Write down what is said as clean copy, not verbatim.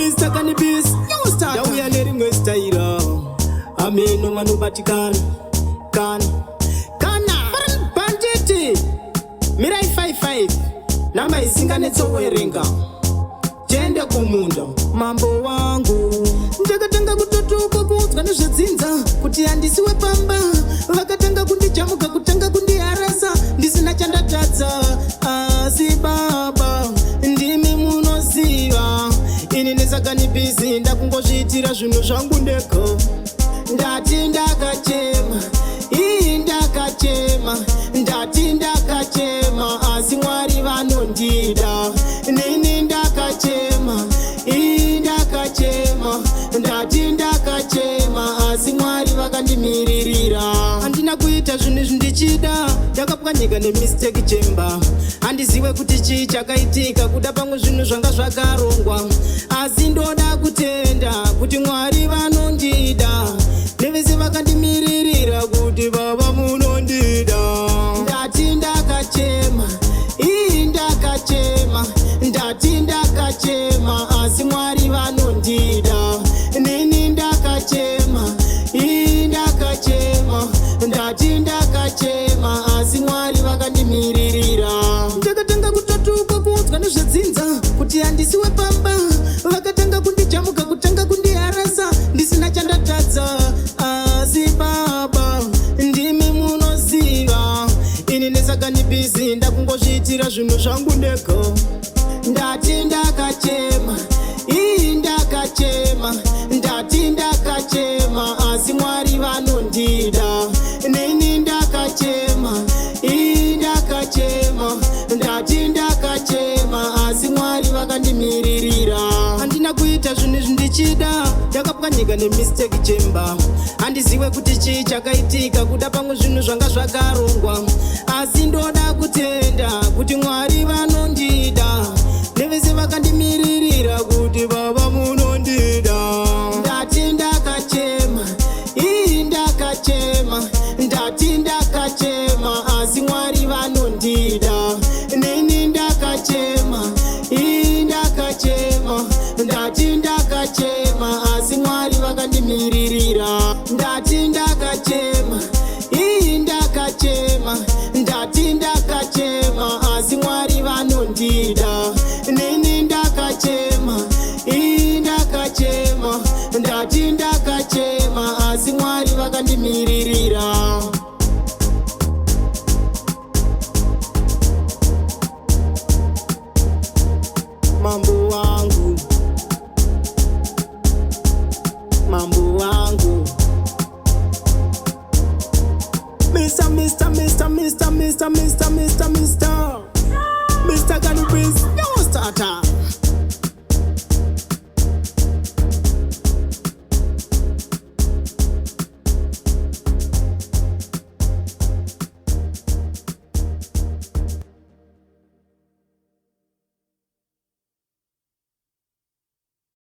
Mr. Cannabis, new start. Now we are letting go style. I mean, no man who but can. Banditi. Mirai 55. Namba isinga netso werenga. Jende kumunda. Mambo wangu. Ndakatanga kutotoka kuudzwa nezvedzinza. Kuti handisiwe pamba. Vakatanga kundijamuka kutanga kundiharasa. Ndisina chandatadza. Asi baba. Ndimi munoziva. Ini nesakanibhizi ndakungozviitira zvinhu zvangu ndega. Ndati ndakachema. Ndati ndakachema. Asi Mwari vanondida. Nini ndakachema. Ndati ndakachema. Asi Mwari vakandimiririra. Handina kuita zvinhu zvindichida. Ndakapwanyika nemistake chamber. Handiziwe kuti chii chakaitika kuda pamwe zvinhu zvanga zvakarongwa. Asi ndoda kutenda kuti Mwari vanondida. Nevese vakandimiririra kuti baba munondida. Ndati ndakachema. Ndati ndakachema. Asi Mwari vanondida. Nini ndakachema. Ndati ndakachema. Asi Mwari vakandimiririra. Ndakatanga kutotuka kuudzwa nezvedzinza. Kuti handisiwe pamba. Vakatanga kundijamuka kutanga kundiharasa. Ndisina chandatadza. Asi baba. Ndimi munoziva. Ini nesakanibhizi ndakungozviitira zvinhu zvangu ndega. Ndati ndakachema. Ndati ndakachema. Asi Mwari vanondida. Nini ndakachema. Ndati ndakachema. Asi Mwari vakandimiririra. Handina kuita zvinhu zvindichida. Ndakapwanyika nemistake chamber. Handiziwe kuti chii chakaitika kuda pamwe zvinhu zvanga zvakarongwa. Asi ndoda kutenda kuti Mwari vanondida. Nevese vakandimiririra kuti baba munondida. Ndati ndakachema. Ndati ndakachema. Asi Mwari vanondida. Nini ndakachema. Ndati ndakachema. Asi Mwari vakandimiririra. Ndati ndakachema. Ndati ndakachema. Asi Mwari vanondida. Nini ndakachema. Ndati ndakachema. Asi Mwari vakandimiririra. Mambo wangu. Mr. Cannabis, new starter.